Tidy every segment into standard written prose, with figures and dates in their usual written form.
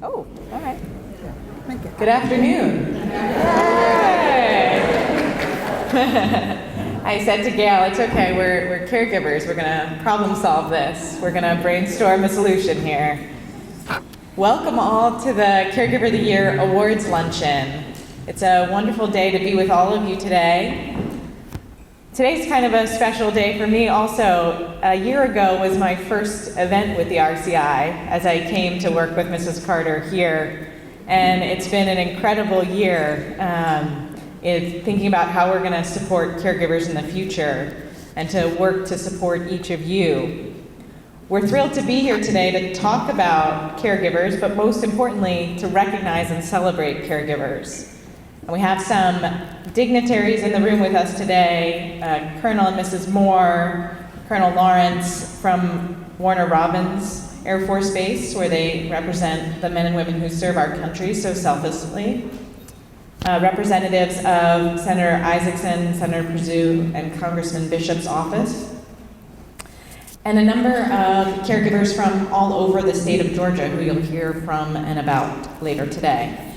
Oh, all right. Good afternoon. Yay! I said to Gail, it's okay, we're caregivers. We're going to problem solve this. We're going to brainstorm a solution here. Welcome all to the Caregiver of the Year Awards Luncheon. It's a wonderful day to be with all of you today. Today's kind of a special day for me also. A year ago was my first event with the RCI as I came to work with Mrs. Carter here. And it's been an incredible year thinking about how we're going to support caregivers in the future and to work to support each of you. We're thrilled to be here today to talk about caregivers, but most importantly, to recognize and celebrate caregivers. And we have some dignitaries in the room with us today, Colonel and Mrs. Moore, Colonel Lawrence from Warner Robins Air Force Base, where they represent the men and women who serve our country so selflessly. Representatives of Senator Isaacson, Senator Perdue, and Congressman Bishop's office. And a number of caregivers from all over the state of Georgia who you'll hear from and about later today.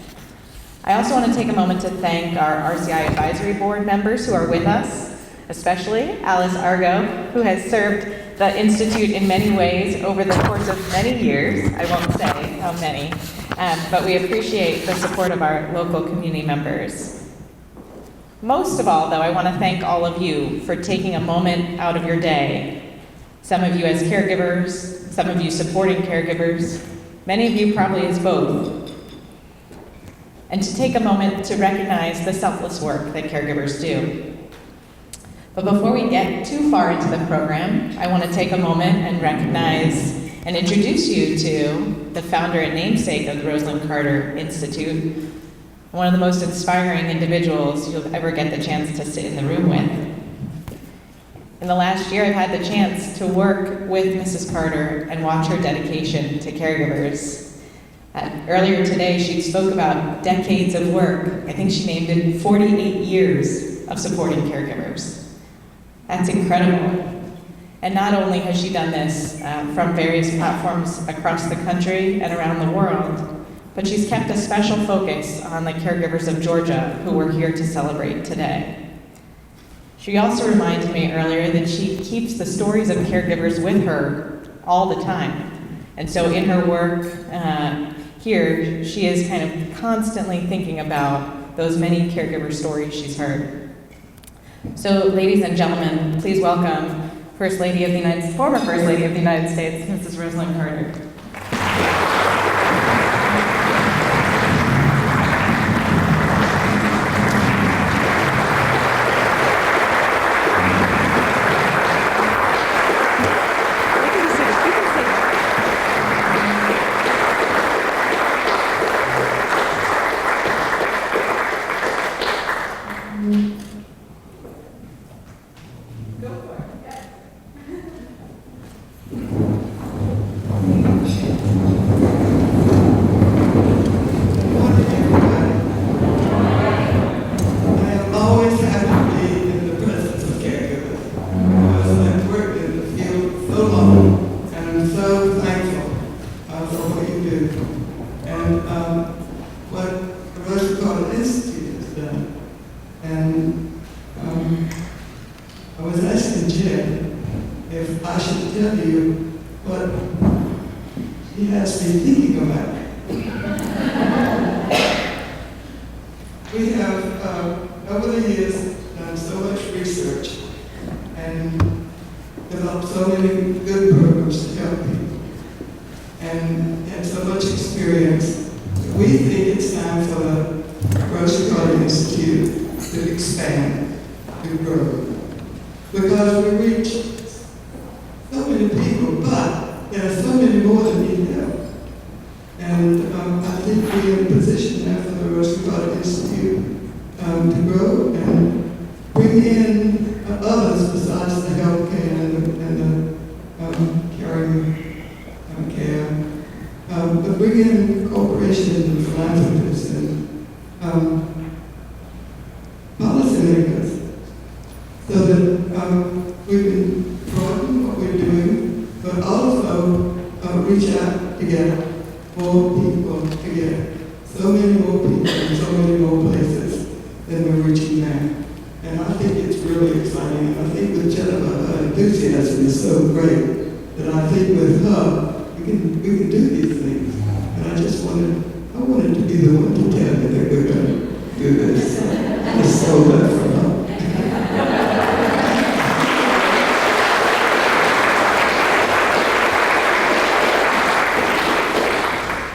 I also want to take a moment to thank our RCI Advisory Board members who are with us, especially Alice Argo, who has served the Institute in many ways over the course of many years. I won't say how many, but we appreciate the support of our local community members. Most of all, though, I want to thank all of you for taking a moment out of your day. Some of you as caregivers, some of you supporting caregivers, many of you probably as both. And to take a moment to recognize the selfless work that caregivers do. But before we get too far into the program, I want to take a moment and recognize and introduce you to the founder and namesake of the Rosalynn Carter Institute, one of the most inspiring individuals you'll ever get the chance to sit in the room with. In the last year, I've had the chance to work with Mrs. Carter and watch her dedication to caregivers. Earlier today, she spoke about decades of work. I think she named it 48 years of supporting caregivers. That's incredible. And not only has she done this from various platforms across the country and around the world, but she's kept a special focus on the caregivers of Georgia who we're here to celebrate today. She also reminded me earlier that she keeps the stories of caregivers with her all the time. And so in her work here, she is kind of constantly thinking about those many caregiver stories she's heard. So ladies and gentlemen, please welcome former First Lady of the United States, Mrs. Rosalynn Carter. Reach out together for people so many more people in so many more places than we're reaching now. And I think it's really exciting. And I think with Jennifer, her enthusiasm is so great that I think with her, we can do these things. And I wanted to be the one to tell you that we're going to do this. I stole that from her.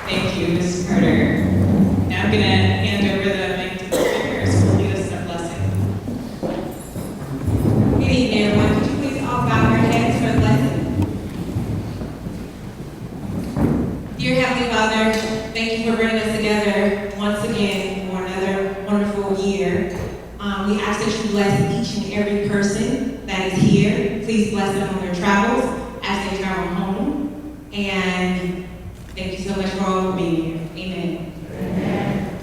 Thank you, Ms. Carter. Now I'm going to hand over the mic to Caregivers who will lead us in a blessing. Good evening, everyone. Could you please all bow your heads for a blessing? Dear Heavenly Father, thank you for bringing us together once again for another wonderful year. We ask that you bless each and every person that is here. Please bless them on their travels as they travel home. And thank you so much for all being here. Amen. Amen.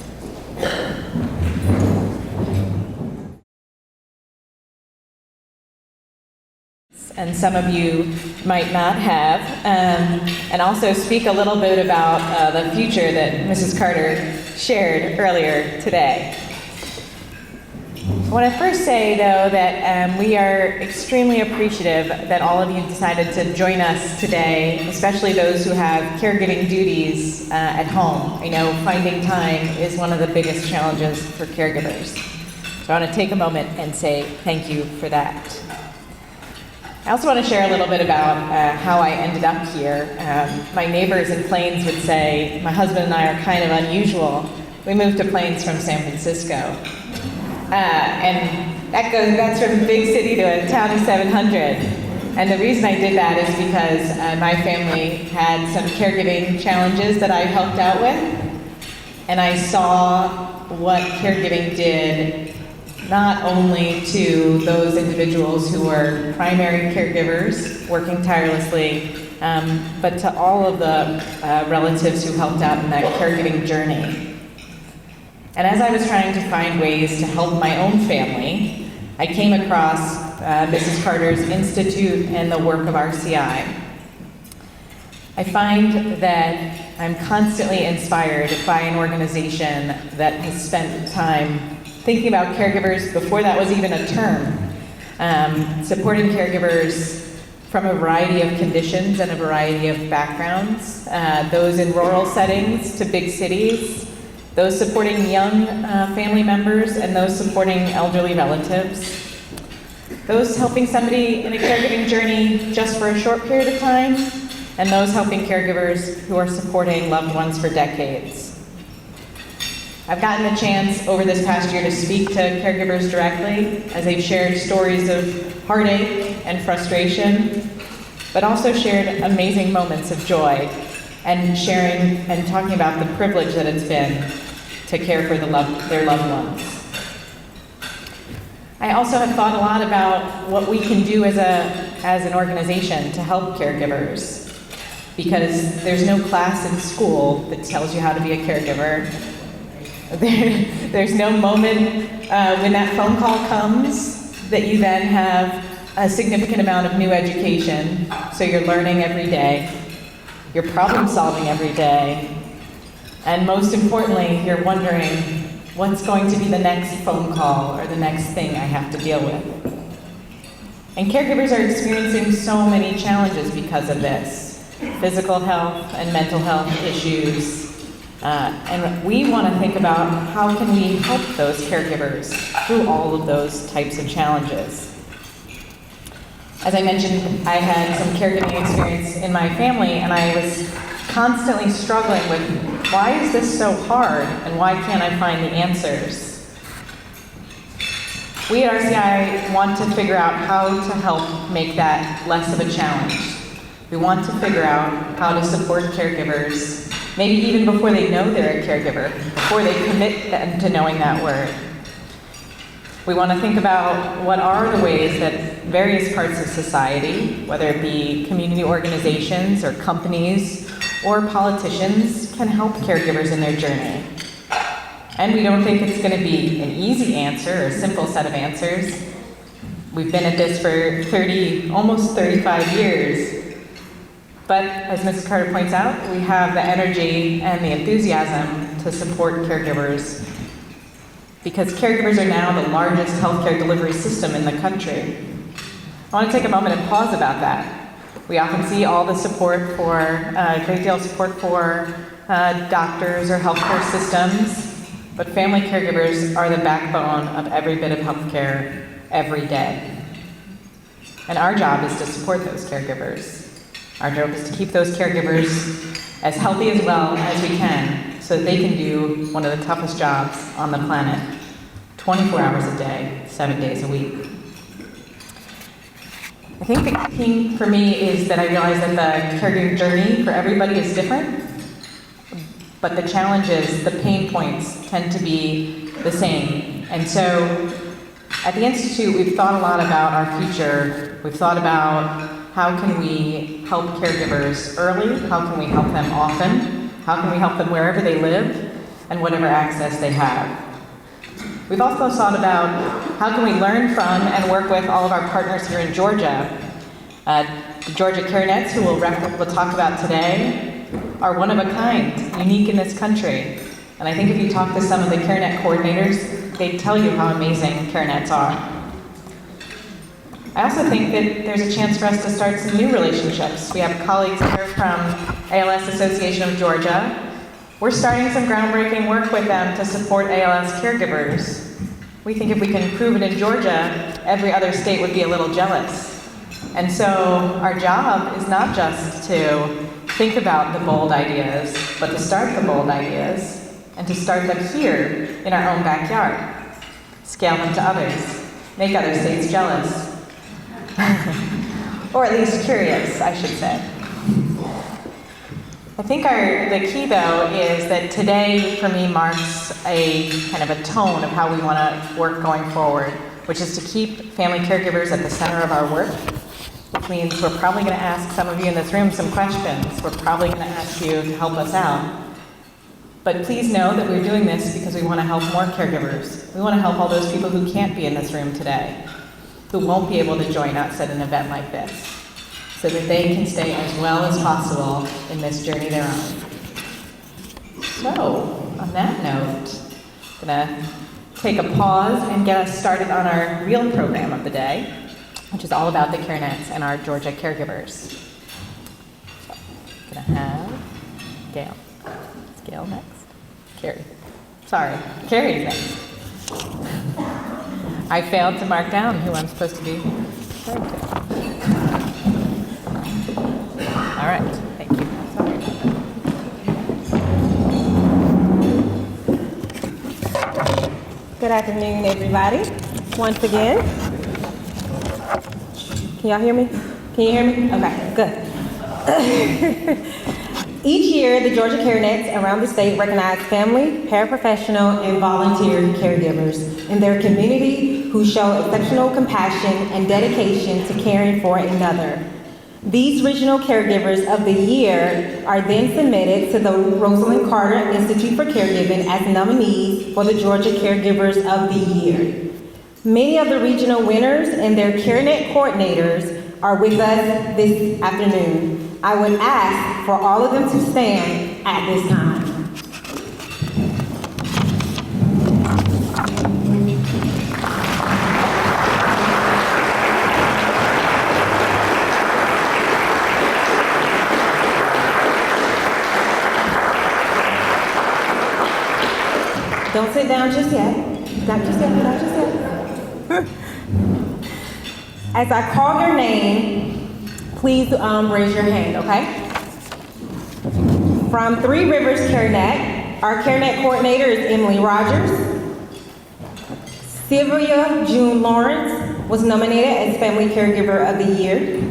And some of you might not have, and also speak a little bit about the future that Mrs. Carter shared earlier today. I want to first say, though, that we are extremely appreciative that all of you decided to join us today, especially those who have caregiving duties at home. I know finding time is one of the biggest challenges for caregivers. So I want to take a moment and say thank you for that. I also want to share a little bit about how I ended up here. My neighbors in Plains would say my husband and I are kind of unusual. We moved to Plains from San Francisco. And that's from a big city to a town of 700. And the reason I did that is because my family had some caregiving challenges that I helped out with. And I saw what caregiving did not only to those individuals who were primary caregivers working tirelessly, but to all of the relatives who helped out in that caregiving journey. And as I was trying to find ways to help my own family, I came across Mrs. Carter's Institute and the work of RCI. I find that I'm constantly inspired by an organization that has spent time thinking about caregivers before that was even a term, supporting caregivers from a variety of conditions and a variety of backgrounds, those in rural settings to big cities, those supporting young family members and those supporting elderly relatives, those helping somebody in a caregiving journey just for a short period of time, and those helping caregivers who are supporting loved ones for decades. I've gotten the chance over this past year to speak to caregivers directly as they've shared stories of heartache and frustration, but also shared amazing moments of joy and sharing and talking about the privilege that it's been to care for their loved ones. I also have thought a lot about what we can do as an organization to help caregivers, because there's no class in school that tells you how to be a caregiver. There's no moment when that phone call comes that you then have a significant amount of new education, so you're learning every day. You're problem solving every day. And most importantly, you're wondering what's going to be the next phone call or the next thing I have to deal with. And caregivers are experiencing so many challenges because of this. Physical health and mental health issues. And we want to think about how can we help those caregivers through all of those types of challenges. As I mentioned, I had some caregiving experience in my family, and I was constantly struggling with, why is this so hard, and why can't I find the answers? We at RCI want to figure out how to help make that less of a challenge. We want to figure out how to support caregivers, maybe even before they know they're a caregiver, before they commit them to knowing that word. We want to think about what are the ways that various parts of society, whether it be community organizations or companies or politicians, can help caregivers in their journey. And we don't think it's going to be an easy answer or a simple set of answers. We've been at this for almost 35 years. But as Mrs. Carter points out, we have the energy and the enthusiasm to support caregivers, because caregivers are now the largest healthcare delivery system in the country. I want to take a moment and pause about that. We often see all the support for, a great deal of support for doctors or healthcare systems, but family caregivers are the backbone of every bit of healthcare every day. And our job is to support those caregivers. Our job is to keep those caregivers as healthy as well as we can so that they can do one of the toughest jobs on the planet, 24 hours a day, 7 days a week. I think the key for me is that I realize that the caregiving journey for everybody is different, but the challenges, the pain points tend to be the same. And so at the Institute, we've thought a lot about our future. We've thought about how can we help caregivers early, how can we help them often, how can we help them wherever they live and whatever access they have. We've also thought about how can we learn from and work with all of our partners here in Georgia. The Georgia CareNets, who we'll talk about today, are one of a kind, unique in this country. And I think if you talk to some of the CareNet coordinators, they tell you how amazing CareNets are. I also think that there's a chance for us to start some new relationships. We have colleagues here from ALS Association of Georgia. We're starting some groundbreaking work with them to support ALS caregivers. We think if we can prove it in Georgia, every other state would be a little jealous. And so our job is not just to think about the bold ideas, but to start the bold ideas and to start them here in our own backyard. Scale them to others. Make other states jealous. Or at least curious, I should say. I think the key, though, is that today, for me, marks a kind of a tone of how we want to work going forward, which is to keep family caregivers at the center of our work, which means we're probably going to ask some of you in this room some questions. We're probably going to ask you to help us out. But please know that we're doing this because we want to help more caregivers. We want to help all those people who can't be in this room today, who won't be able to join us at an event like this, so that they can stay as well as possible in this journey they're on. So, on that note, I'm gonna take a pause and get us started on our real program of the day, which is all about the CareNets and our Georgia caregivers. So, I'm gonna have Gail. Is Gail next? Carrie. Sorry, Carrie's next. I failed to mark down who I'm supposed to be referring to. All right, thank you. Sorry about that. Good afternoon, everybody. Once again. Can y'all hear me? Can you hear me? Okay, good. Each year, the Georgia CareNets around the state recognize family, paraprofessional, and volunteer caregivers in their community who show exceptional compassion and dedication to caring for another. These regional caregivers of the year are then submitted to the Rosalyn Carter Institute for Caregiving as nominees for the Georgia Caregivers of the Year. Many of the regional winners and their CareNet coordinators are with us this afternoon. I would ask for all of them to stand at this time. Don't sit down just yet. Not just yet, not just yet. As I call your name, please raise your hand, okay? From Three Rivers CareNet, our CareNet coordinator is Emily Rogers. Sylvia June Lawrence was nominated as Family Caregiver of the Year.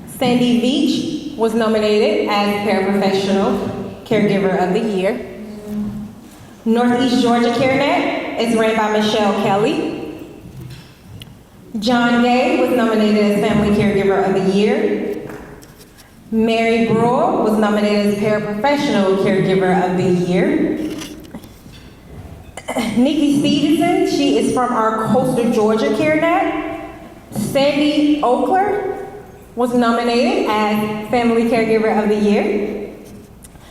Sandy Veach was nominated as Paraprofessional Caregiver of the Year. Northeast Georgia CareNet is ran by Michelle Kelly. John Gay was nominated as Family Caregiver of the Year. Mary Brewer was nominated as Paraprofessional Caregiver of the Year. Nikki Stevenson, she is from our Coastal Georgia CareNet. Sandy Oakler was nominated as Family Caregiver of the Year.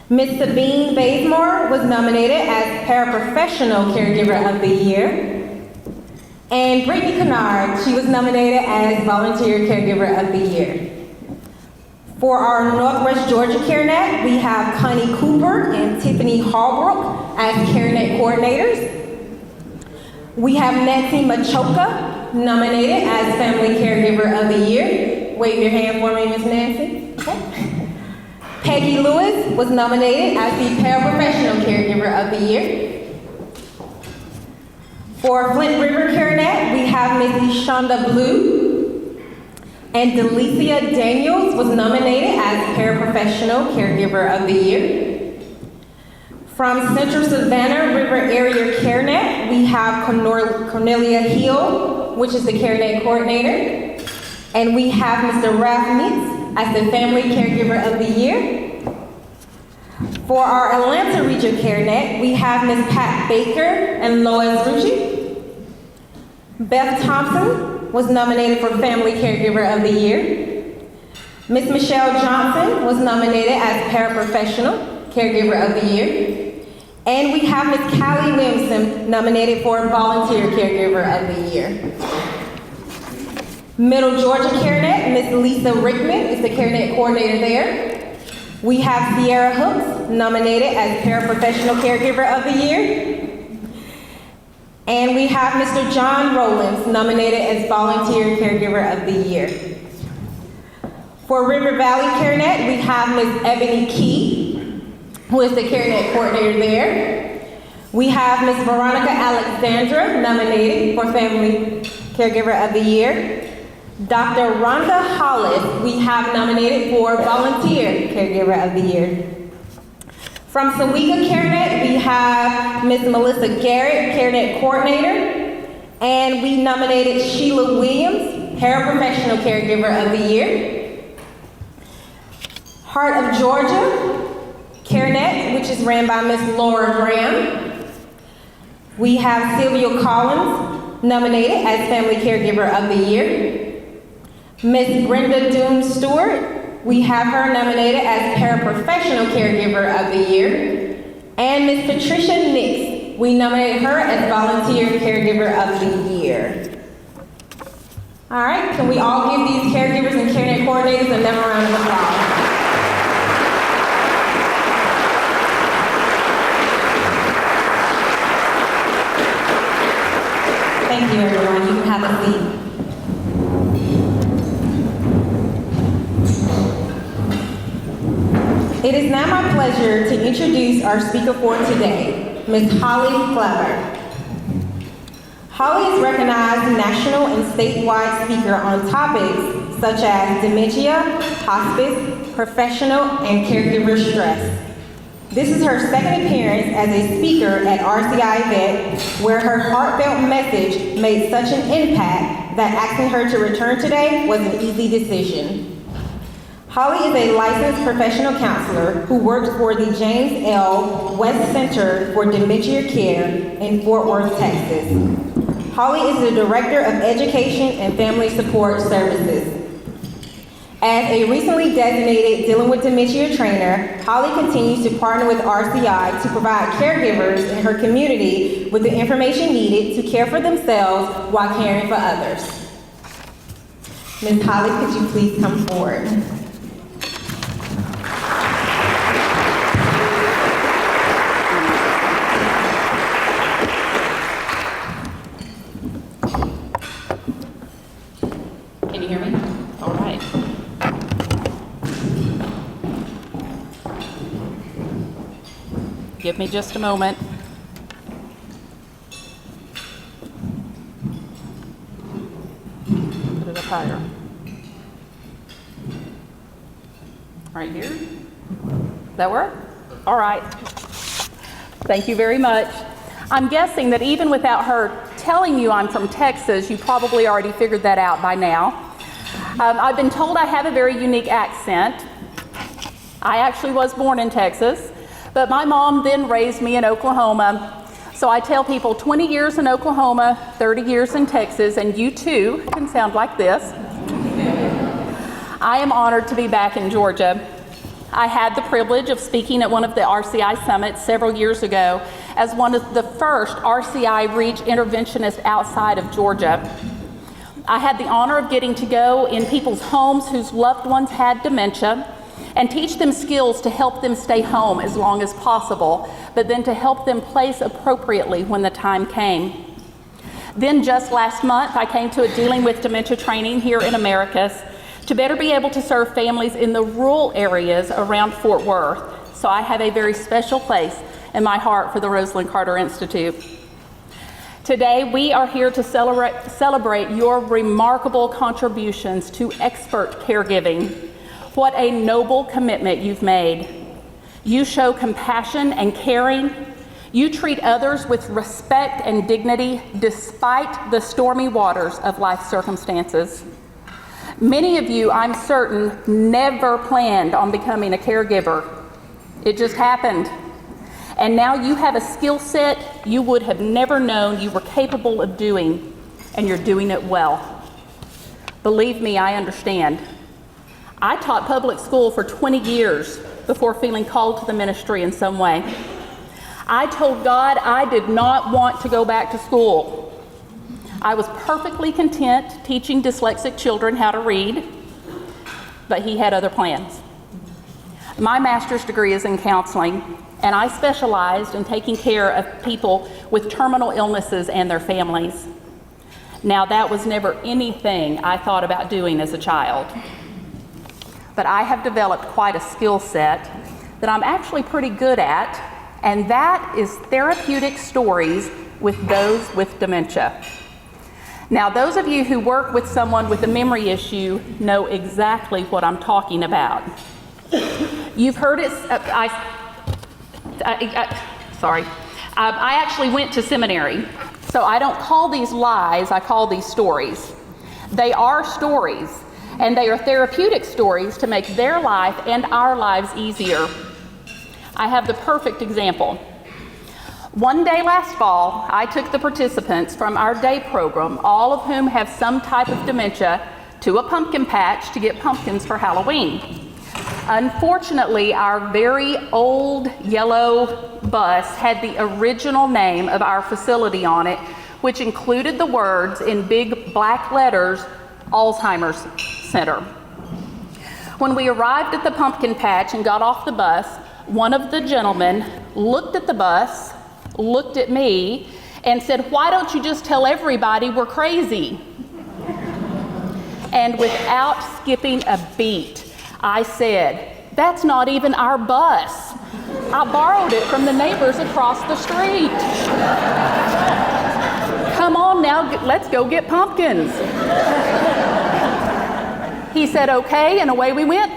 Ms. Sabine Bazemore was nominated as Paraprofessional Caregiver of the Year. And Brittany Kennard, she was nominated as Volunteer Caregiver of the Year. For our Northwest Georgia CareNet, we have Connie Cooper and Tiffany Hallbrook as CareNet coordinators. We have Nancy Machoka, nominated as Family Caregiver of the Year. Wave your hand for me, Ms. Nancy. Okay. Peggy Lewis was nominated as the Paraprofessional Caregiver of the Year. For Flint River CareNet, we have Ms. Shonda Blue. And Delicia Daniels was nominated as Paraprofessional Caregiver of the Year. From Central Savannah River Area CareNet, we have Cornelia Hill, which is the CareNet coordinator. And we have Mr. Ralph Meeks as the Family Caregiver of the Year. For our Atlanta Region CareNet, we have Ms. Pat Baker and Lois Rucci. Beth Thompson was nominated for Family Caregiver of the Year. Ms. Michelle Johnson was nominated as Paraprofessional Caregiver of the Year. And we have Ms. Callie Williamson nominated for Volunteer Caregiver of the Year. Middle Georgia CareNet, Ms. Lisa Rickman is the CareNet coordinator there. We have Sierra Hooks nominated as Paraprofessional Caregiver of the Year. And we have Mr. John Rowlands nominated as Volunteer Caregiver of the Year. For River Valley CareNet, we have Ms. Ebony Key, who is the CareNet coordinator there. We have Ms. Veronica Alexandra nominated for Family Caregiver of the Year. Dr. Rhonda Hollis, we have nominated for Volunteer Caregiver of the Year. From Sawika CareNet, we have Ms. Melissa Garrett, CareNet coordinator, and we nominated Sheila Williams, Paraprofessional Caregiver of the Year. Heart of Georgia CareNet, which is ran by Ms. Laura Graham. We have Sylvia Collins, nominated as Family Caregiver of the Year. Ms. Brenda Doom Stewart, we have her nominated as Paraprofessional Caregiver of the Year. And Ms. Patricia Nix, we nominated her as Volunteer Caregiver of the Year. All right, can we all give these caregivers and CareNet coordinators another round of applause? Thank you, everyone. You can have a seat. It is now my pleasure to introduce our speaker for today, Ms. Holly Glover. Holly is recognized national and statewide speaker on topics such as dementia, hospice, professional, and caregiver stress. This is her second appearance as a speaker at RCI Vet, where her heartfelt message made such an impact that asking her to return today was an easy decision. Holly is a licensed professional counselor who works for the James L. West Center for Dementia Care in Fort Worth, Texas. Holly is the Director of Education and Family Support Services. As a recently designated Dealing with Dementia trainer, Holly continues to partner with RCI to provide caregivers in her community with the information needed to care for themselves while caring for others. Ms. Holly, could you please come forward? Can you hear me? All right. Give me just a moment. Put it up higher. Right here? Does that work? All right. Thank you very much. I'm guessing that even without her telling you I'm from Texas, you probably already figured that out by now. I've been told I have a very unique accent. I actually was born in Texas, but my mom then raised me in Oklahoma. So I tell people 20 years in Oklahoma, 30 years in Texas, and you too can sound like this. I am honored to be back in Georgia. I had the privilege of speaking at one of the RCI summits several years ago as one of the first RCI Reach interventionists outside of Georgia. I had the honor of getting to go in people's homes whose loved ones had dementia and teach them skills to help them stay home as long as possible, but then to help them place appropriately when the time came. Then just last month, I came to a Dealing with Dementia training here in Americus to better be able to serve families in the rural areas around Fort Worth. So I have a very special place in my heart for the Rosalynn Carter Institute. Today, we are here to celebrate your remarkable contributions to expert caregiving. What a noble commitment you've made. You show compassion and caring. You treat others with respect and dignity despite the stormy waters of life circumstances. Many of you, I'm certain, never planned on becoming a caregiver. It just happened. And now you have a skill set you would have never known you were capable of doing, and you're doing it well. Believe me, I understand. I taught public school for 20 years before feeling called to the ministry in some way. I told God I did not want to go back to school. I was perfectly content teaching dyslexic children how to read, but He had other plans. My master's degree is in counseling, and I specialized in taking care of people with terminal illnesses and their families. Now, that was never anything I thought about doing as a child, but I have developed quite a skill set that I'm actually pretty good at, and that is therapeutic stories with those with dementia. Now, those of you who work with someone with a memory issue know exactly what I'm talking about. You've heard it, I actually went to seminary, so I don't call these lies, I call these stories. They are stories, and they are therapeutic stories to make their life and our lives easier. I have the perfect example. One day last fall, I took the participants from our day program, all of whom have some type of dementia, to a pumpkin patch to get pumpkins for Halloween. Unfortunately, our very old yellow bus had the original name of our facility on it, which included the words in big black letters, Alzheimer's Center. When we arrived at the pumpkin patch and got off the bus, one of the gentlemen looked at the bus, looked at me, and said, "Why don't you just tell everybody we're crazy?" And without skipping a beat, I said, "That's not even our bus. I borrowed it from the neighbors across the street. Come on now, let's go get pumpkins." He said, "Okay," and away we went.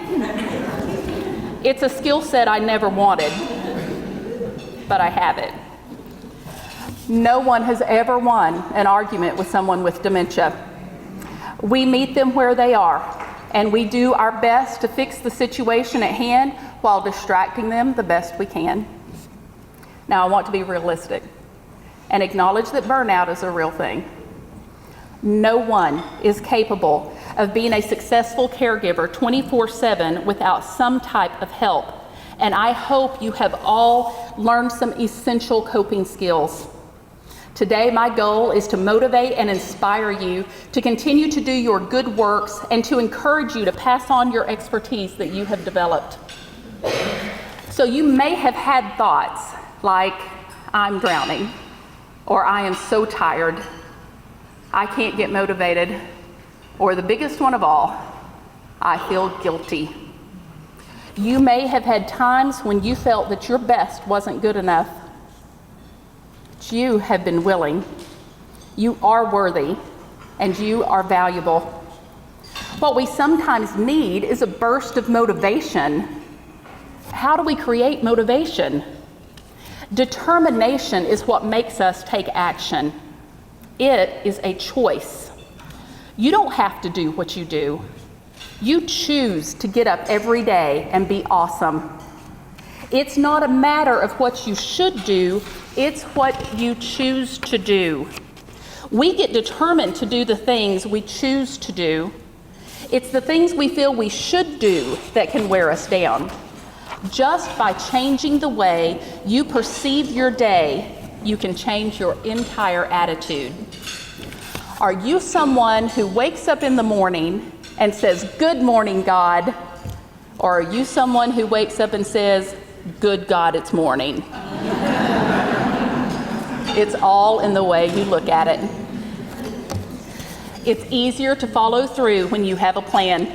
It's a skill set I never wanted, but I have it. No one has ever won an argument with someone with dementia. We meet them where they are, and we do our best to fix the situation at hand while distracting them the best we can. Now, I want to be realistic and acknowledge that burnout is a real thing. No one is capable of being a successful caregiver 24/7 without some type of help, and I hope you have all learned some essential coping skills. Today, my goal is to motivate and inspire you to continue to do your good works and to encourage you to pass on your expertise that you have developed. So you may have had thoughts like, "I'm drowning," or "I am so tired, I can't get motivated," or the biggest one of all, "I feel guilty." You may have had times when you felt that your best wasn't good enough. But you have been willing. You are worthy, and you are valuable. What we sometimes need is a burst of motivation. How do we create motivation? Determination is what makes us take action. It is a choice. You don't have to do what you do. You choose to get up every day and be awesome. It's not a matter of what you should do, it's what you choose to do. We get determined to do the things we choose to do. It's the things we feel we should do that can wear us down. Just by changing the way you perceive your day, you can change your entire attitude. Are you someone who wakes up in the morning and says, "Good morning, God"? Or are you someone who wakes up and says, "Good God, it's morning"? It's all in the way you look at it. It's easier to follow through when you have a plan.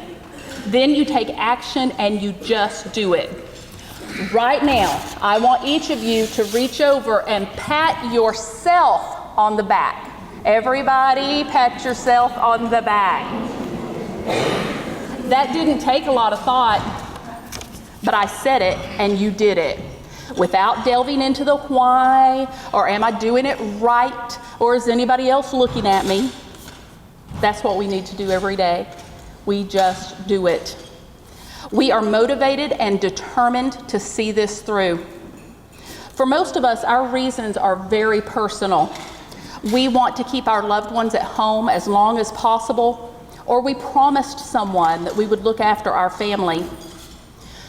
Then you take action and you just do it. Right now, I want each of you to reach over and pat yourself on the back. Everybody, pat yourself on the back. That didn't take a lot of thought, but I said it and you did it. Without delving into the why, or am I doing it right, or is anybody else looking at me? That's what we need to do every day. We just do it. We are motivated and determined to see this through. For most of us, our reasons are very personal. We want to keep our loved ones at home as long as possible, or we promised someone that we would look after our family.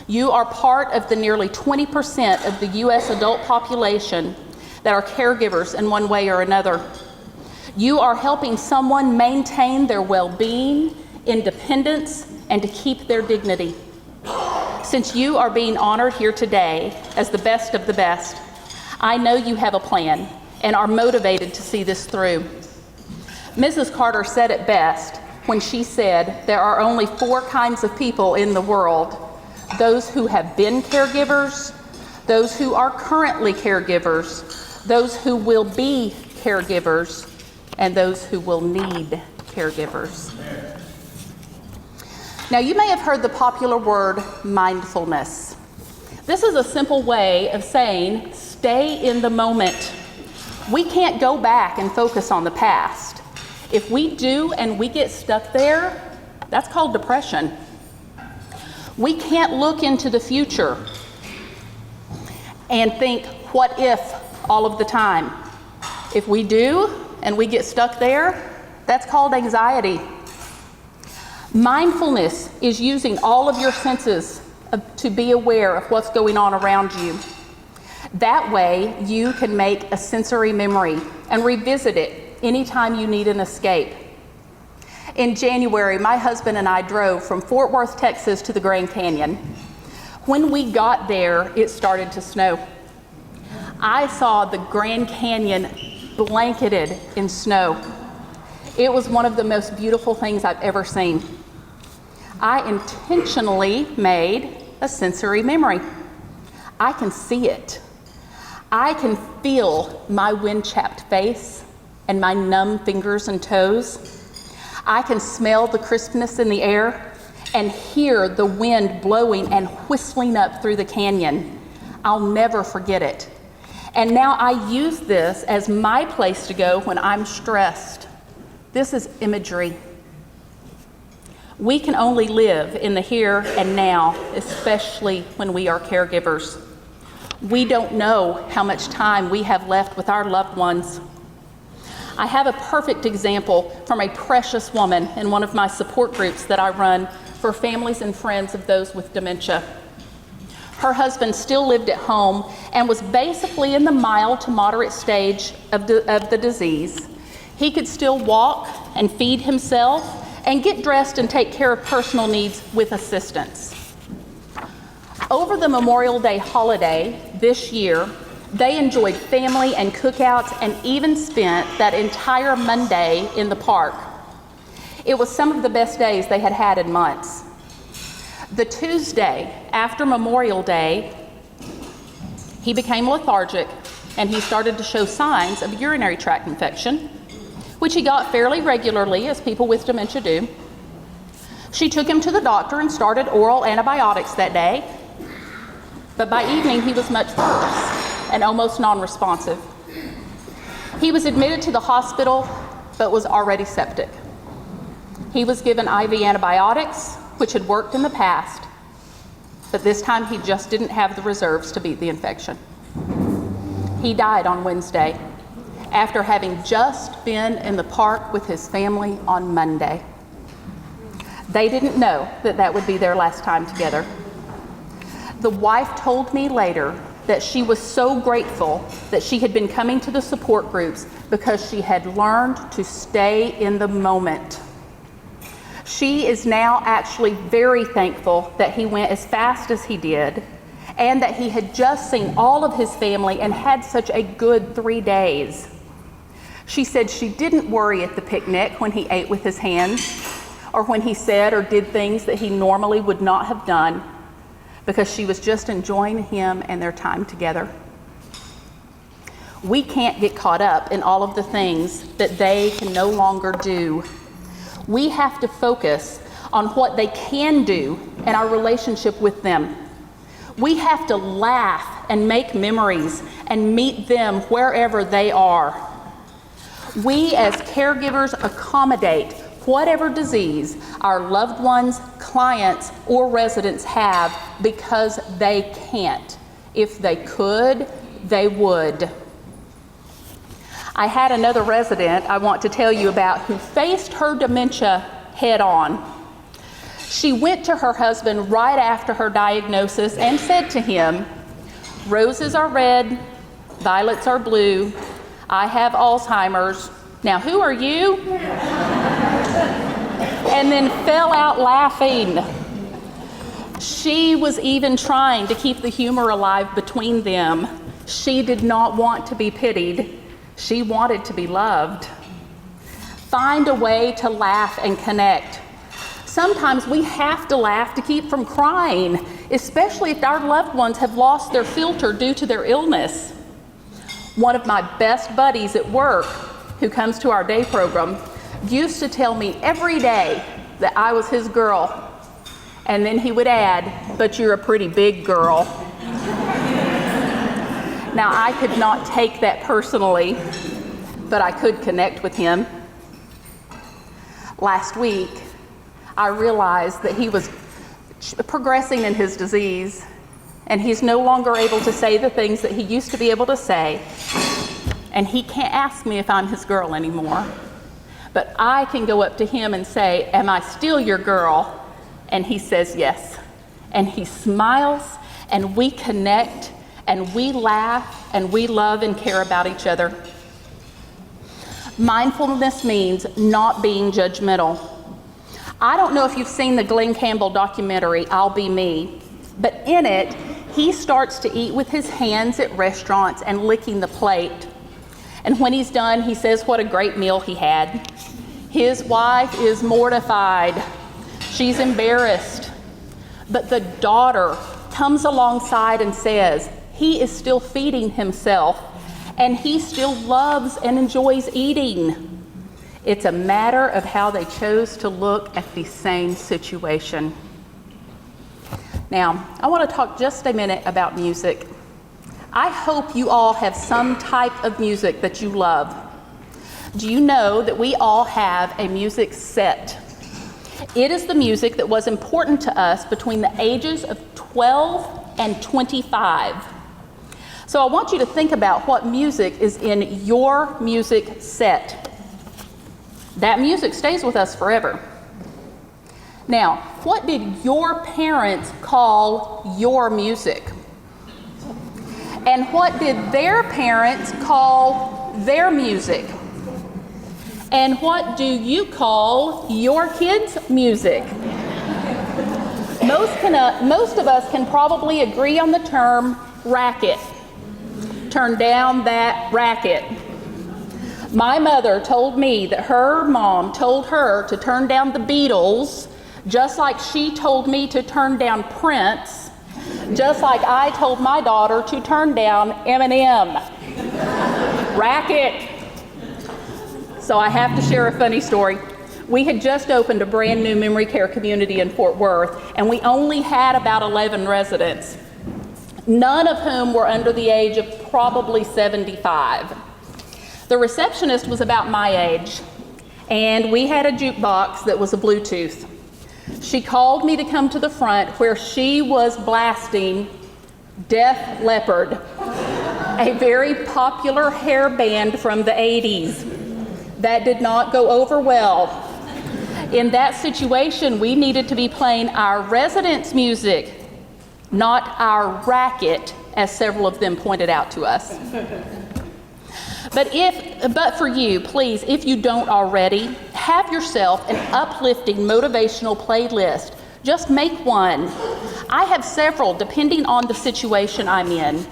You are part of the nearly 20% of the U.S. adult population that are caregivers in one way or another. You are helping someone maintain their well-being, independence, and to keep their dignity. Since you are being honored here today as the best of the best, I know you have a plan and are motivated to see this through. Mrs. Carter said it best when she said there are only 4 kinds of people in the world: those who have been caregivers, those who are currently caregivers, those who will be caregivers, and those who will need caregivers. Now, you may have heard the popular word mindfulness. This is a simple way of saying stay in the moment. We can't go back and focus on the past. If we do and we get stuck there, that's called depression. We can't look into the future and think, what if, all of the time. If we do and we get stuck there, that's called anxiety. Mindfulness is using all of your senses to be aware of what's going on around you. That way, you can make a sensory memory and revisit it anytime you need an escape. In January, my husband and I drove from Fort Worth, Texas to the Grand Canyon. When we got there, it started to snow. I saw the Grand Canyon blanketed in snow. It was one of the most beautiful things I've ever seen. I intentionally made a sensory memory. I can see it. I can feel my wind-chapped face and my numb fingers and toes. I can smell the crispness in the air and hear the wind blowing and whistling up through the canyon. I'll never forget it. And now I use this as my place to go when I'm stressed. This is imagery. We can only live in the here and now, especially when we are caregivers. We don't know how much time we have left with our loved ones. I have a perfect example from a precious woman in one of my support groups that I run for families and friends of those with dementia. Her husband still lived at home and was basically in the mild to moderate stage of the disease. He could still walk and feed himself and get dressed and take care of personal needs with assistance. Over the Memorial Day holiday this year, they enjoyed family and cookouts and even spent that entire Monday in the park. It was some of the best days they had had in months. The Tuesday after Memorial Day, he became lethargic and he started to show signs of urinary tract infection, which he got fairly regularly, as people with dementia do. She took him to the doctor and started oral antibiotics that day, but by evening he was much worse and almost non-responsive. He was admitted to the hospital, but was already septic. He was given IV antibiotics, which had worked in the past, but this time he just didn't have the reserves to beat the infection. He died on Wednesday, after having just been in the park with his family on Monday. They didn't know that that would be their last time together. The wife told me later that she was so grateful that she had been coming to the support groups because she had learned to stay in the moment. She is now actually very thankful that he went as fast as he did, and that he had just seen all of his family and had such a good 3 days. She said she didn't worry at the picnic when he ate with his hands, or when he said or did things that he normally would not have done, because she was just enjoying him and their time together. We can't get caught up in all of the things that they can no longer do. We have to focus on what they can do in our relationship with them. We have to laugh and make memories and meet them wherever they are. We as caregivers accommodate whatever disease our loved ones, clients, or residents have because they can't. If they could, they would. I had another resident I want to tell you about who faced her dementia head on. She went to her husband right after her diagnosis and said to him, "Roses are red, violets are blue, I have Alzheimer's. Now who are you?" And then fell out laughing. She was even trying to keep the humor alive between them. She did not want to be pitied. She wanted to be loved. Find a way to laugh and connect. Sometimes we have to laugh to keep from crying, especially if our loved ones have lost their filter due to their illness. One of my best buddies at work, who comes to our day program, used to tell me every day that I was his girl. And then he would add, "But you're a pretty big girl." Now, I could not take that personally, but I could connect with him. Last week, I realized that he was progressing in his disease, and he's no longer able to say the things that he used to be able to say, and he can't ask me if I'm his girl anymore. But I can go up to him and say, "Am I still your girl?" And he says yes. And he smiles, and we connect, and we laugh, and we love and care about each other. Mindfulness means not being judgmental. I don't know if you've seen the Glenn Campbell documentary, I'll Be Me, but in it, he starts to eat with his hands at restaurants and licking the plate. And when he's done, he says what a great meal he had. His wife is mortified. She's embarrassed. But the daughter comes alongside and says, he is still feeding himself, and he still loves and enjoys eating. It's a matter of how they chose to look at the same situation. Now, I want to talk just a minute about music. I hope you all have some type of music that you love. Do you know that we all have a music set? It is the music that was important to us between the ages of 12 and 25. So I want you to think about what music is in your music set. That music stays with us forever. Now, what did your parents call your music? And what did their parents call their music? And what do you call your kids' music? Most of us can probably agree on the term racket. Turn down that racket. My mother told me that her mom told her to turn down the Beatles, just like she told me to turn down Prince, just like I told my daughter to turn down Eminem. Racket. So I have to share a funny story. We had just opened a brand new memory care community in Fort Worth, and we only had about 11 residents, none of whom were under the age of probably 75. The receptionist was about my age, and we had a jukebox that was a Bluetooth. She called me to come to the front where she was blasting Def Leppard, a very popular hair band from the 80s. That did not go over well. In that situation, we needed to be playing our residents' music, not our racket, as several of them pointed out to us. But for you, please, if you don't already, have yourself an uplifting motivational playlist. Just make one. I have several, depending on the situation I'm in.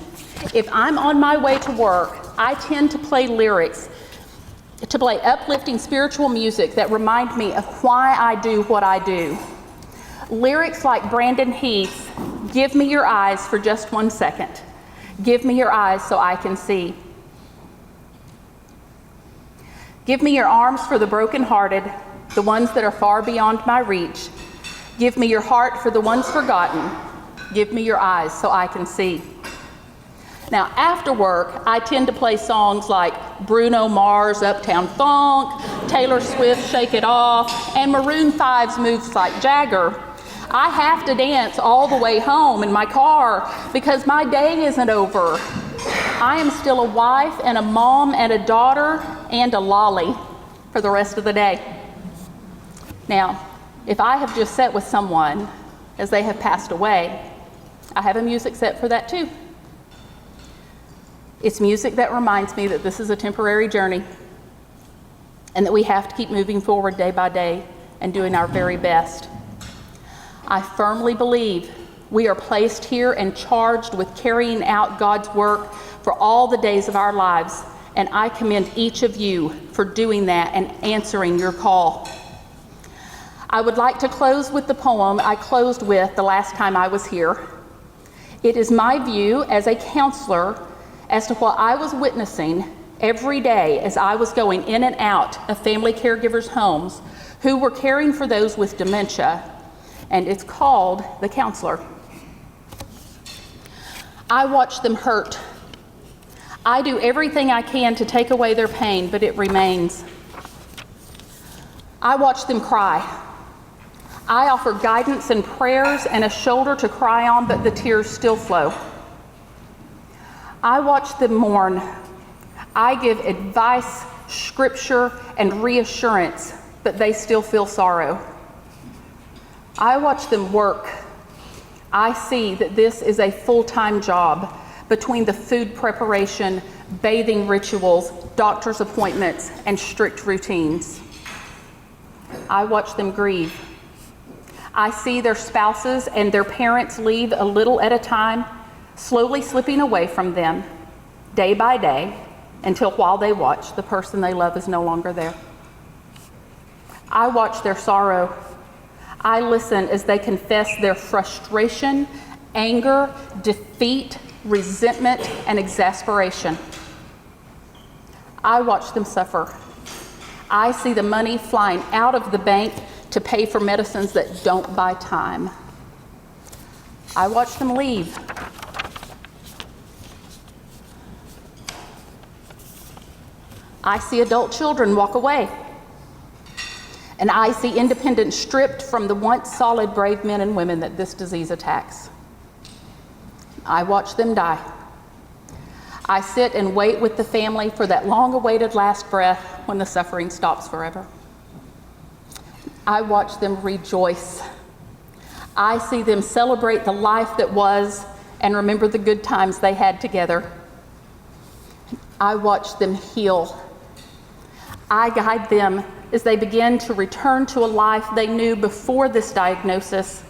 If I'm on my way to work, I tend to play uplifting spiritual music that remind me of why I do what I do. Lyrics like Brandon Heath's, "Give me your eyes for just 1 second. Give me your eyes so I can see. Give me your arms for the brokenhearted, the ones that are far beyond my reach. Give me your heart for the ones forgotten. Give me your eyes so I can see." Now, after work, I tend to play songs like Bruno Mars' Uptown Funk, Taylor Swift Shake It Off, and Maroon 5's Moves Like Jagger. I have to dance all the way home in my car because my day isn't over. I am still a wife and a mom and a daughter and a lolly for the rest of the day. Now, if I have just sat with someone as they have passed away, I have a music set for that too. It's music that reminds me that this is a temporary journey and that we have to keep moving forward day by day and doing our very best. I firmly believe we are placed here and charged with carrying out God's work for all the days of our lives, and I commend each of you for doing that and answering your call. I would like to close with the poem I closed with the last time I was here. It is my view as a counselor as to what I was witnessing every day as I was going in and out of family caregivers' homes who were caring for those with dementia, and it's called The Counselor. I watch them hurt. I do everything I can to take away their pain, but it remains. I watch them cry. I offer guidance and prayers and a shoulder to cry on, but the tears still flow. I watch them mourn. I give advice, scripture, and reassurance, but they still feel sorrow. I watch them work. I see that this is a full-time job between the food preparation, bathing rituals, doctor's appointments, and strict routines. I watch them grieve. I see their spouses and their parents leave a little at a time, slowly slipping away from them, day by day, until while they watch, the person they love is no longer there. I watch their sorrow. I listen as they confess their frustration, anger, defeat, resentment, and exasperation. I watch them suffer. I see the money flying out of the bank to pay for medicines that don't buy time. I watch them leave. I see adult children walk away. And I see independence stripped from the once solid, brave men and women that this disease attacks. I watch them die. I sit and wait with the family for that long-awaited last breath when the suffering stops forever. I watch them rejoice. I see them celebrate the life that was and remember the good times they had together. I watch them heal. I guide them as they begin to return to a life they knew before this diagnosis.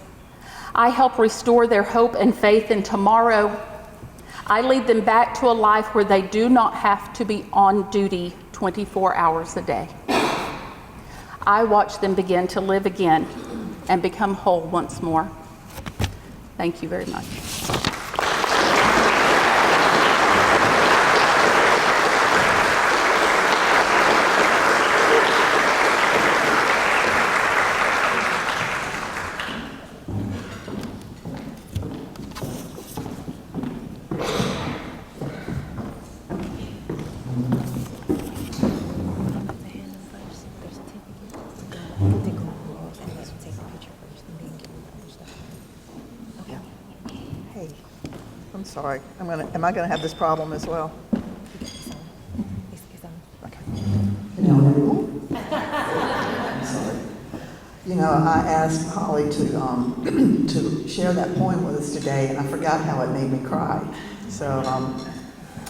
I help restore their hope and faith in tomorrow. I lead them back to a life where they do not have to be on duty 24 hours a day. I watch them begin to live again and become whole once more. Thank you very much. Sorry, am I gonna have this problem as well? Okay. Sorry. You know, I asked Holly to to share that poem with us today, and I forgot how it made me cry. So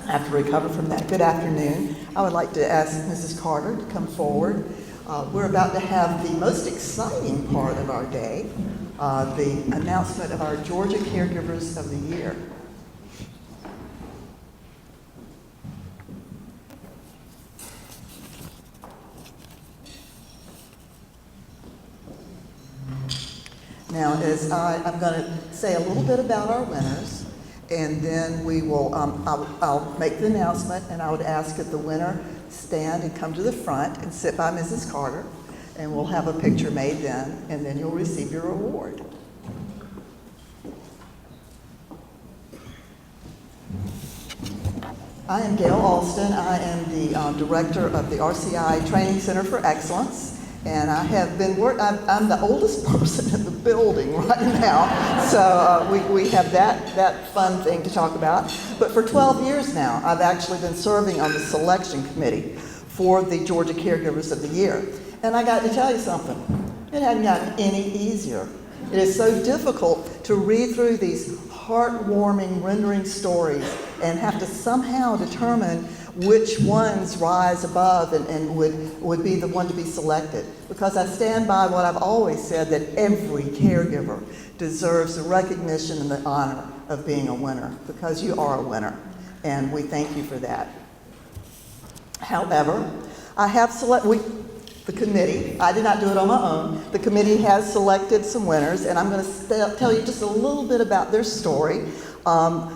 I have to recover from that. Good afternoon. I would like to ask Mrs. Carter to come forward. We're about to have the most exciting part of our day, the announcement of our Georgia Caregivers of the Year. Now, I'm going to say a little bit about our winners, and then we will, I'll make the announcement, and I would ask that the winner stand and come to the front and sit by Mrs. Carter, and we'll have a picture made then, and then you'll receive your award. I am Gail Alston. I am the director of the RCI Training Center for Excellence. And I have been I'm the oldest person in the building right now, so we have that fun thing to talk about. But for 12 years now, I've actually been serving on the selection committee for the Georgia Caregivers of the Year. And I got to tell you something, it hadn't gotten any easier. It is so difficult to read through these heartwarming, rendering stories and have to somehow determine which ones rise above and would be the one to be selected. Because I stand by what I've always said, that every caregiver deserves the recognition and the honor of being a winner, because you are a winner, and we thank you for that. However, I have the committee, I did not do it on my own, the committee has selected some winners, and I'm going to tell you just a little bit about their story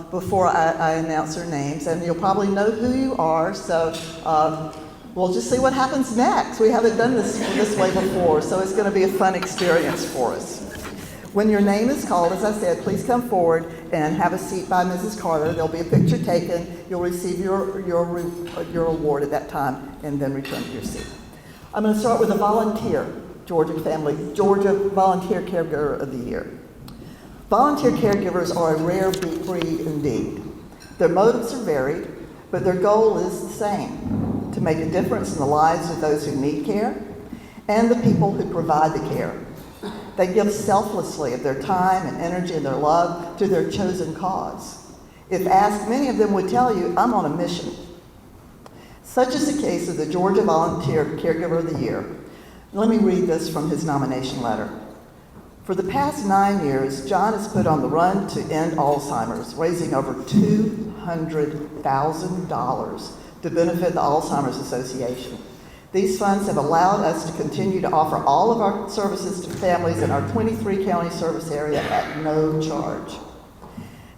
before I announce their names, and you'll probably know who you are, so we'll just see what happens next. We haven't done this way before, so it's going to be a fun experience for us. When your name is called, as I said, please come forward and have a seat by Mrs. Carter. There'll be a picture taken. You'll receive your award at that time, and then return to your seat. I'm going to start with a volunteer, Georgia Volunteer Caregiver of the Year. Volunteer caregivers are a rare breed indeed. Their motives are varied, but their goal is the same: to make a difference in the lives of those who need care and the people who provide the care. They give selflessly of their time and energy and their love to their chosen cause. If asked, many of them would tell you, "I'm on a mission." Such is the case of the Georgia Volunteer Caregiver of the Year. Let me read this from his nomination letter. For the past 9 years, John has put on the Run to End Alzheimer's, raising over $200,000 to benefit the Alzheimer's Association. These funds have allowed us to continue to offer all of our services to families in our 23-county service area at no charge.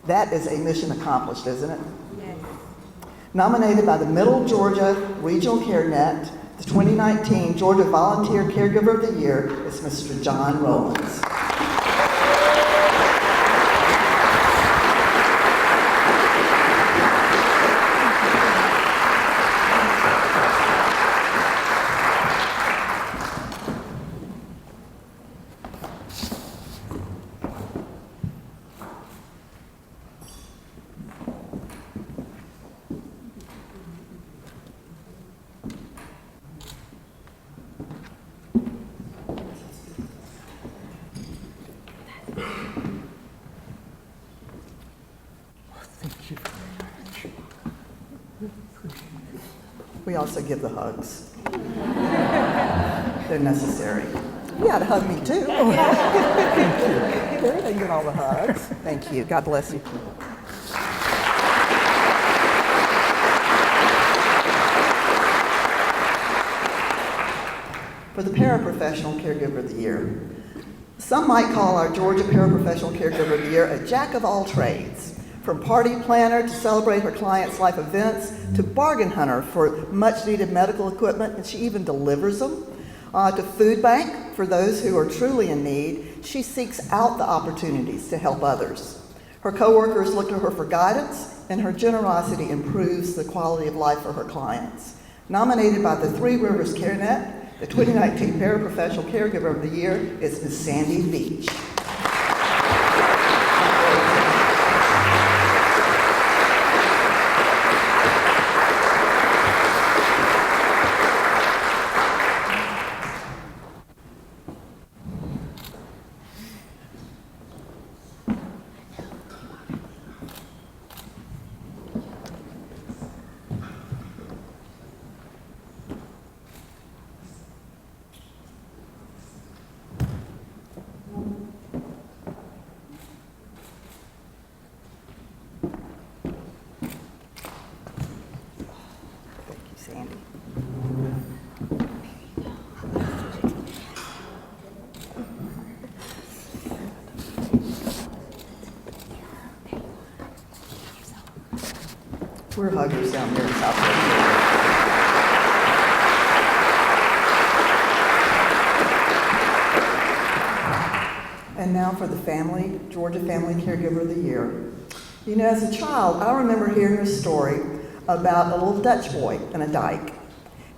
That is a mission accomplished, isn't it? Yes. Nominated by the Middle Georgia Regional CareNet, the 2019 Georgia Volunteer Caregiver of the Year is Mr. John Rollins. We also give the hugs. They're necessary. You got to hug me too. Thank you. They didn't get all the hugs. Thank you. God bless you. For the Paraprofessional Caregiver of the Year. Some might call our Georgia Paraprofessional Caregiver of the Year a jack of all trades. From party planner to celebrate her clients' life events, to bargain hunter for much needed medical equipment, and she even delivers them, to food bank for those who are truly in need, she seeks out the opportunities to help others. Her coworkers look to her for guidance, and her generosity improves the quality of life for her clients. Nominated by the Three Rivers CareNet, the 2019 Paraprofessional Caregiver of the Year is Ms. Sandy Beach. We're huggers down here in South Carolina. And now for the family, Georgia Family Caregiver of the Year. You know, as a child, I remember hearing a story about a little Dutch boy in a dike.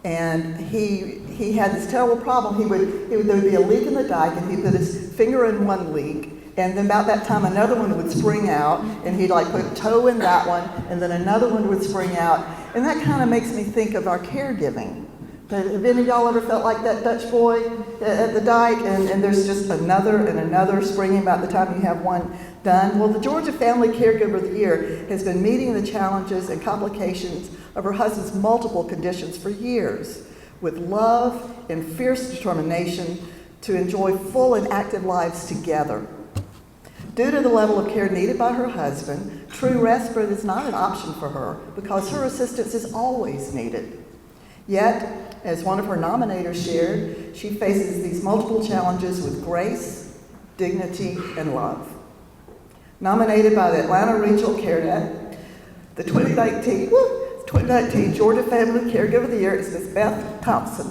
And he had this terrible problem. There would be a leak in the dike, and he'd put his finger in one leak, and then about that time another one would spring out, and he'd like put a toe in that one, and then another one would spring out. And that kind of makes me think of our caregiving. Have any of y'all ever felt like that Dutch boy at the dike, and there's just another and another springing about the time you have one done? Well, the Georgia Family Caregiver of the Year has been meeting the challenges and complications of her husband's multiple conditions for years, with love and fierce determination to enjoy full and active lives together. Due to the level of care needed by her husband, true respite is not an option for her because her assistance is always needed. Yet, as one of her nominators shared, she faces these multiple challenges with grace, dignity, and love. Nominated by the Atlanta Regional CareNet, the 2019 Georgia Family Caregiver of the Year is Ms. Beth Thompson.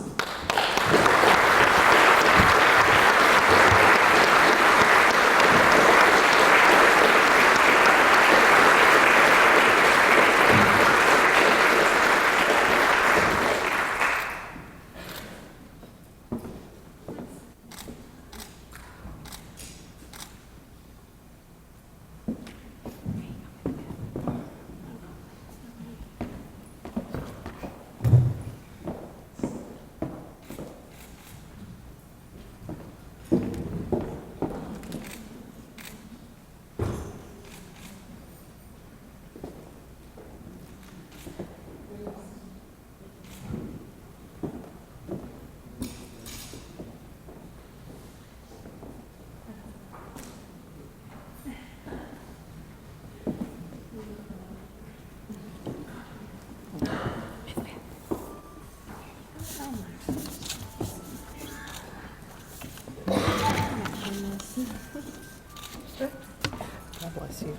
God bless you.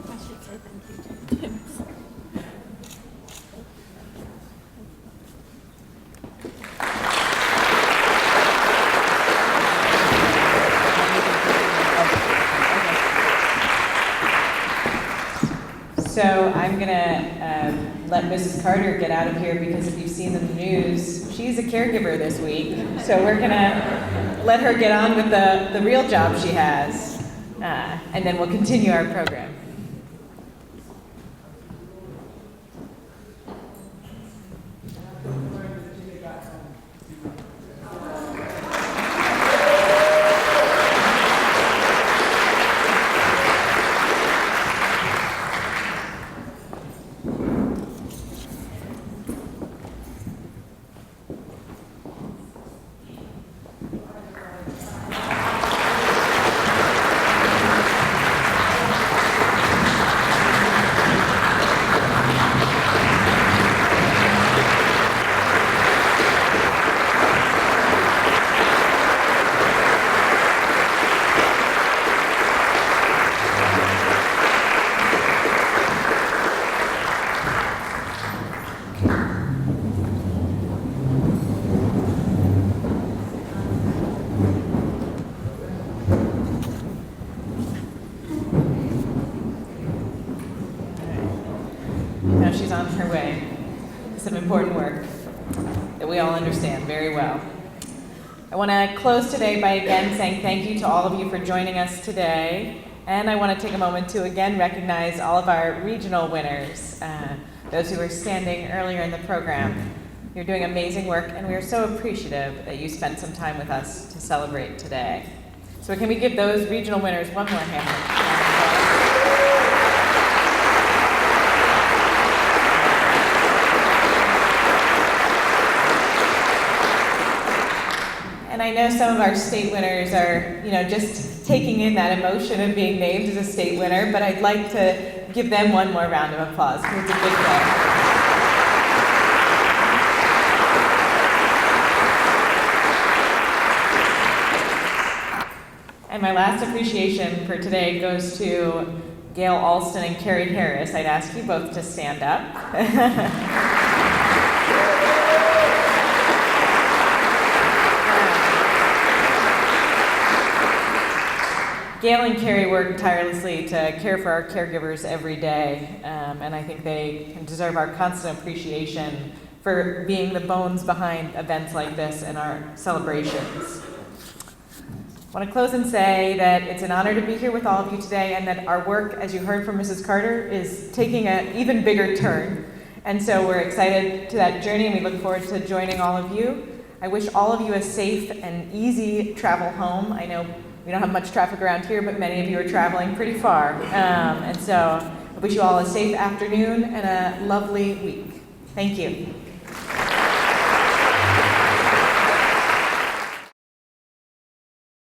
I should say thank you to James. So I'm gonna let Mrs. Carter get out of here because if you've seen the news, she's a caregiver this week. So we're gonna let her get on with the real job she has, and then we'll continue our program. Now she's on her way to some important work that we all understand very well. I want to close today by again saying thank you to all of you for joining us today. And I want to take a moment to again recognize all of our regional winners, those who were standing earlier in the program. You're doing amazing work, and we are so appreciative that you spent some time with us to celebrate today. So can we give those regional winners one more hand? And I know some of our state winners are, just taking in that emotion of being named as a state winner, but I'd like to give them one more round of applause because it's a big day. And my last appreciation for today goes to Gail Alston and Carrie Harris, I'd ask you both to stand up. Gail and Carrie work tirelessly to care for our caregivers every day, and I think they deserve our constant appreciation for being the bones behind events like this and our celebrations. I want to close and say that it's an honor to be here with all of you today, and that our work, as you heard from Mrs. Carter, is taking an even bigger turn. And so we're excited to that journey, and we look forward to joining all of you. I wish all of you a safe and easy travel home. I know we don't have much traffic around here, but many of you are traveling pretty far. And so I wish you all a safe afternoon and a lovely week. Thank you.